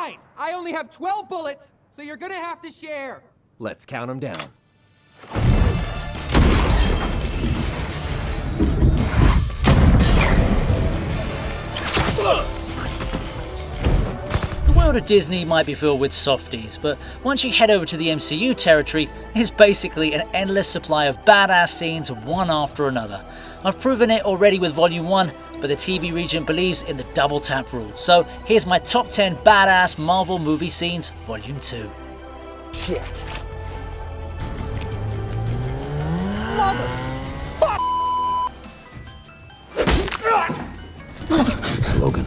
Fine! I only have 12 bullets, so you're gonna have to share. Let's count them down. The world of Disney might be filled with softies, but once you head over to the MCU territory, it's basically an endless supply of badass scenes one after another. I've proven it already with Volume 1, but the TV Regent believes in the double tap rule. So here's my top 10 badass Marvel movie scenes, Volume 2. Shit. Slogan.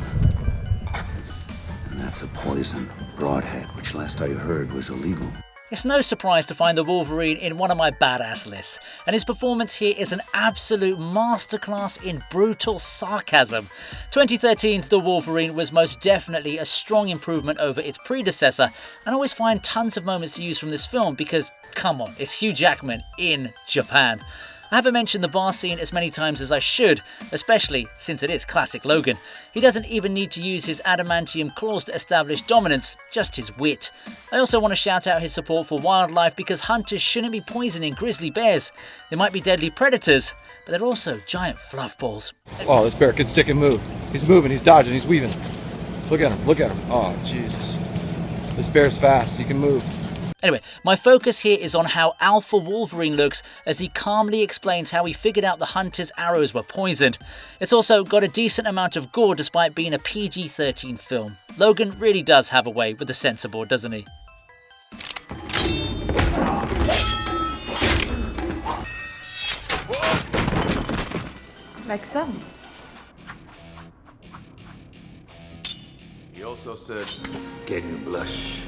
And that's a poison broadhead, which last I heard was illegal. It's no surprise to find the Wolverine in one of my badass lists, and his performance here is an absolute masterclass in brutal sarcasm. 2013's The Wolverine was most definitely a strong improvement over its predecessor, and I always find tons of moments to use from this film because, come on, it's Hugh Jackman in Japan. I haven't mentioned the bar scene as many times as I should, especially since it is classic Logan. He doesn't even need to use his adamantium claws to establish dominance, just his wit. I also want to shout out his support for wildlife because hunters shouldn't be poisoning grizzly bears. They might be deadly predators, but they're also giant fluff balls. Oh, this bear can stick and move. He's moving, he's dodging, he's weaving. Look at him, look at him. Oh, Jesus. This bear's fast, he can move. Anyway, my focus here is on how Alpha Wolverine looks as he calmly explains how he figured out the hunter's arrows were poisoned. It's also got a decent amount of gore despite being a PG-13 film. Logan really does have a way with the censor board, doesn't he? Like so. He also said, "Can you blush?"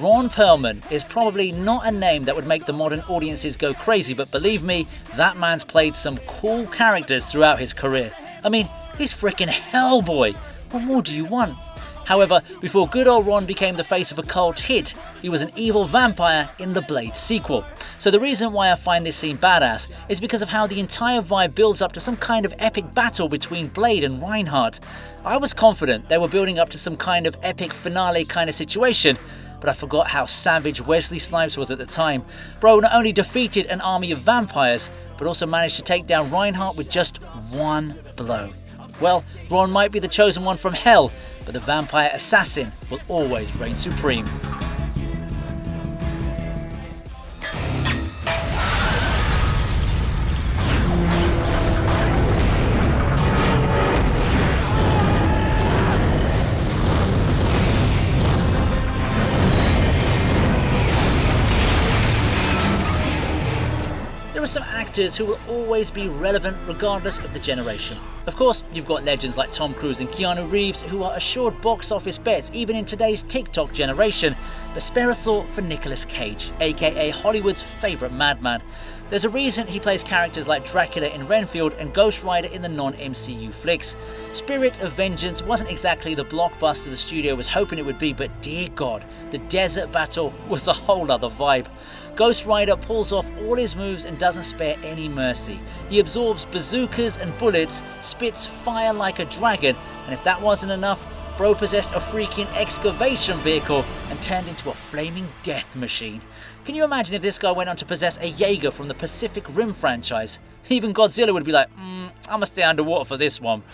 Ron Perlman is probably not a name that would make the modern audiences go crazy, but believe me, that man's played some cool characters throughout his career. I mean, he's freaking Hellboy. What more do you want? However, before good old Ron became the face of a cult hit, he was an evil vampire in the Blade sequel. So the reason why I find this scene badass is because of how the entire vibe builds up to some kind of epic battle between Blade and Reinhardt. I was confident they were building up to some kind of epic finale kind of situation, but I forgot how savage Wesley Snipes was at the time. Bro not only defeated an army of vampires, but also managed to take down Reinhardt with just one blow. Well, Ron might be the chosen one from hell, but the vampire assassin will always reign supreme. There are some actors who will always be relevant regardless of the generation. Of course, you've got legends like Tom Cruise and Keanu Reeves who are assured box office bets even in today's TikTok generation, but spare a thought for Nicolas Cage, aka Hollywood's favourite madman. There's a reason he plays characters like Dracula in Renfield and Ghost Rider in the non-MCU flicks. Spirit of Vengeance wasn't exactly the blockbuster the studio was hoping it would be, but dear God, the desert battle was a whole other vibe. Ghost Rider pulls off all his moves and doesn't spare any mercy. He absorbs bazookas and bullets, spits fire like a dragon, and if that wasn't enough, bro possessed a freaking excavation vehicle and turned into a flaming death machine. Can you imagine if this guy went on to possess a Jaeger from the Pacific Rim franchise? Even Godzilla would be like, I'ma stay underwater for this one.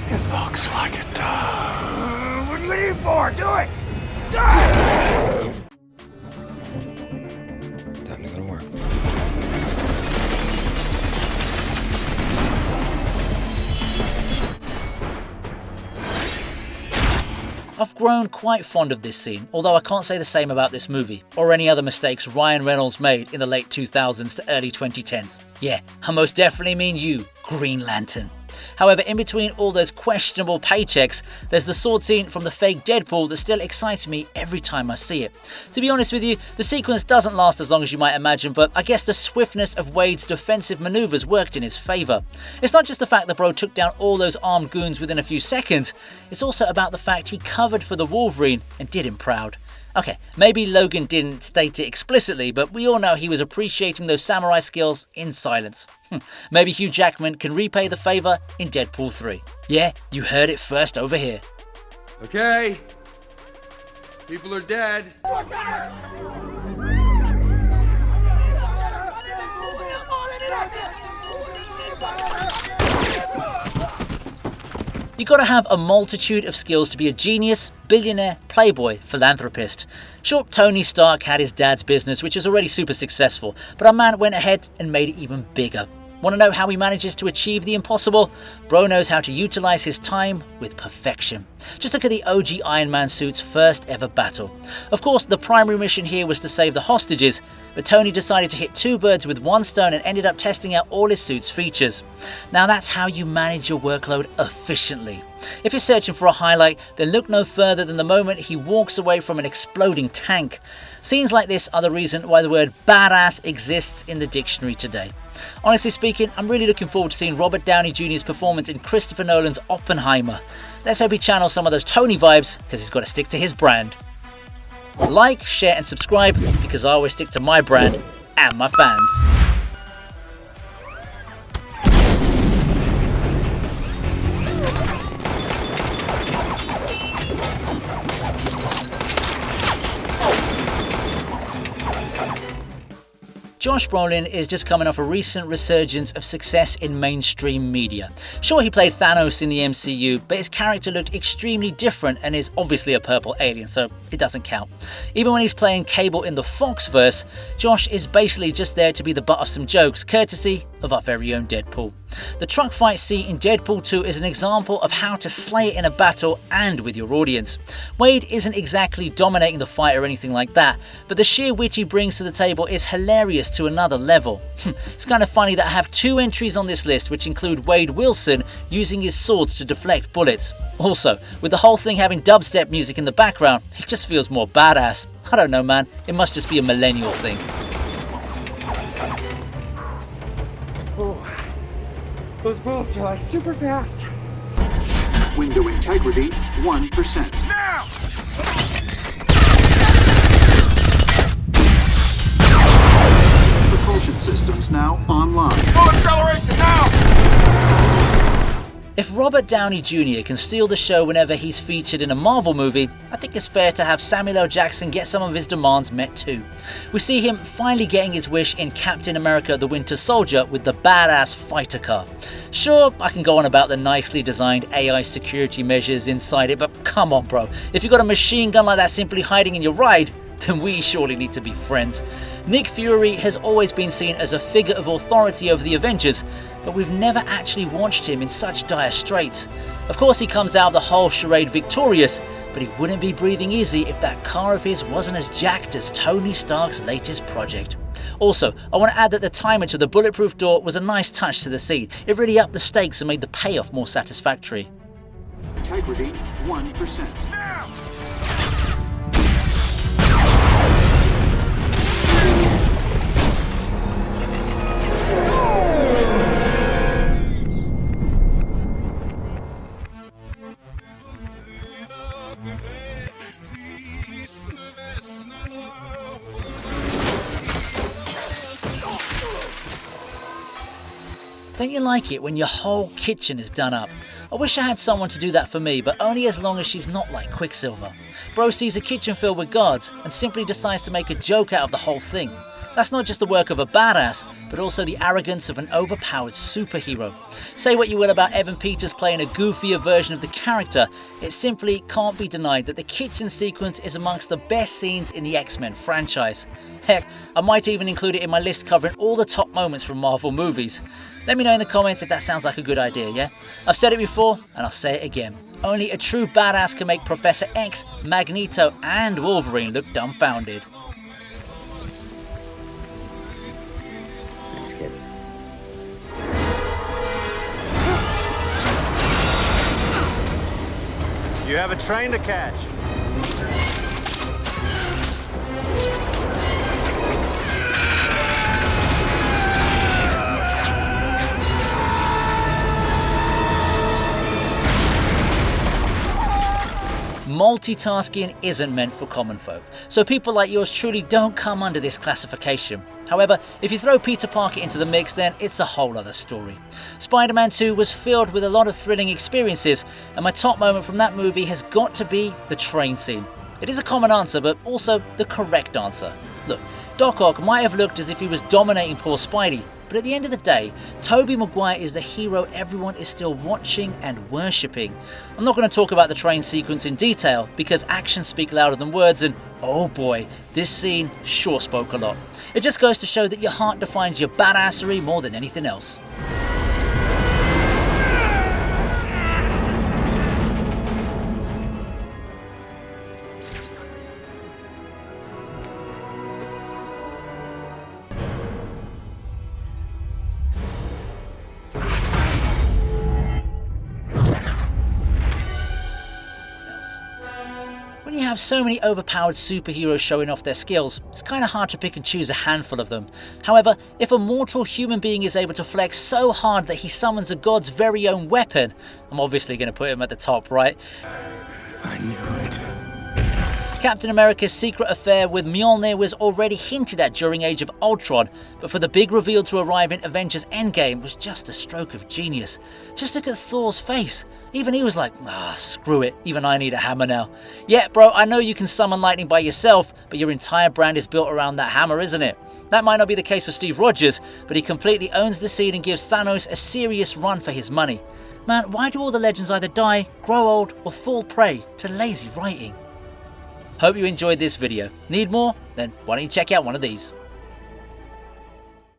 It looks like it does. What are you waiting for? Do it! Do it! Time to go to work. I've grown quite fond of this scene, although I can't say the same about this movie, or any other mistakes Ryan Reynolds made in the late 2000s to early 2010s. Yeah, I most definitely mean you, Green Lantern. However, in between all those questionable paychecks, there's the sword scene from the fake Deadpool that still excites me every time I see it. To be honest with you, the sequence doesn't last as long as you might imagine, but I guess the swiftness of Wade's defensive maneuvers worked in his favour. It's not just the fact that bro took down all those armed goons within a few seconds, it's also about the fact he covered for the Wolverine and did him proud. Okay, maybe Logan didn't state it explicitly, but we all know he was appreciating those samurai skills in silence. Maybe Hugh Jackman can repay the favor in Deadpool 3. Yeah, you heard it first over here. Okay. People are dead. You gotta have a multitude of skills to be a genius, billionaire, playboy, philanthropist. Sure, Tony Stark had his dad's business, which was already super successful, but our man went ahead and made it even bigger. Want to know how he manages to achieve the impossible? Bro knows how to utilize his time with perfection. Just look at the OG Iron Man suit's first ever battle. Of course, the primary mission here was to save the hostages, but Tony decided to hit two birds with one stone and ended up testing out all his suit's features. Now that's how you manage your workload efficiently. If you're searching for a highlight, then look no further than the moment he walks away from an exploding tank. Scenes like this are the reason why the word badass exists in the dictionary today. Honestly speaking, I'm really looking forward to seeing Robert Downey Jr.'s performance in Christopher Nolan's Oppenheimer. Let's hope he channels some of those Tony vibes, because he's got to stick to his brand. Like, share and subscribe, because I always stick to my brand and my fans. Josh Brolin is just coming off a recent resurgence of success in mainstream media. Sure, he played Thanos in the MCU, but his character looked extremely different and is obviously a purple alien, so it doesn't count. Even when he's playing Cable in the Foxverse, Josh is basically just there to be the butt of some jokes, courtesy of our very own Deadpool. The truck fight scene in Deadpool 2 is an example of how to slay it in a battle and with your audience. Wade isn't exactly dominating the fight or anything like that, but the sheer wit he brings to the table is hilarious to another level. It's kind of funny that I have two entries on this list which include Wade Wilson using his swords to deflect bullets. Also, with the whole thing having dubstep music in the background, it just feels more badass. I don't know, man, it must just be a millennial thing. Those bullets are like super fast. Window integrity 1%. Now! Propulsion systems now online. Full acceleration now! If Robert Downey Jr. can steal the show whenever he's featured in a Marvel movie, I think it's fair to have Samuel L. Jackson get some of his demands met too. We see him finally getting his wish in Captain America the Winter Soldier with the badass fighter car. Sure, I can go on about the nicely designed AI security measures inside it, but come on bro, if you got a machine gun like that simply hiding in your ride, then we surely need to be friends. Nick Fury has always been seen as a figure of authority over the Avengers, but we've never actually watched him in such dire straits. Of course he comes out of the whole charade victorious, but he wouldn't be breathing easy if that car of his wasn't as jacked as Tony Stark's latest project. Also, I want to add that the timer to the bulletproof door was a nice touch to the scene. It really upped the stakes and made the payoff more satisfactory. Integrity 1%. Now! Don't you like it when your whole kitchen is done up? I wish I had someone to do that for me, but only as long as she's not like Quicksilver. Bro sees a kitchen filled with guards and simply decides to make a joke out of the whole thing. That's not just the work of a badass, but also the arrogance of an overpowered superhero. Say what you will about Evan Peters playing a goofier version of the character, it simply can't be denied that the kitchen sequence is amongst the best scenes in the X-Men franchise. Heck, I might even include it in my list covering all the top moments from Marvel movies. Let me know in the comments if that sounds like a good idea, yeah? I've said it before, and I'll say it again. Only a true badass can make Professor X, Magneto, and Wolverine look dumbfounded. Thanks, kid. You have a train to catch. multitasking isn't meant for common folk, so people like yours truly don't come under this classification. However, if you throw Peter Parker into the mix, then it's a whole other story. Spider-Man 2 was filled with a lot of thrilling experiences, and my top moment from that movie has got to be the train scene. It is a common answer, but also the correct answer. Look, Doc Ock might have looked as if he was dominating poor Spidey, but at the end of the day, Tobey Maguire is the hero everyone is still watching and worshipping. I'm not going to talk about the train sequence in detail because actions speak louder than words, and oh boy, this scene sure spoke a lot. It just goes to show that your heart defines your badassery more than anything else. When you have so many overpowered superheroes showing off their skills, it's kind of hard to pick and choose a handful of them. However, if a mortal human being is able to flex so hard that he summons a god's very own weapon, I'm obviously going to put him at the top, right? I knew it. Captain America's secret affair with Mjolnir was already hinted at during Age of Ultron, but for the big reveal to arrive in Avengers Endgame was just a stroke of genius. Just look at Thor's face. Even he was like, screw it, even I need a hammer now. Yeah, bro, I know you can summon lightning by yourself, but your entire brand is built around that hammer, isn't it? That might not be the case for Steve Rogers, but he completely owns the scene and gives Thanos a serious run for his money. Man, why do all the legends either die, grow old, or fall prey to lazy writing? Hope you enjoyed this video. Need more? Then why don't you check out one of these?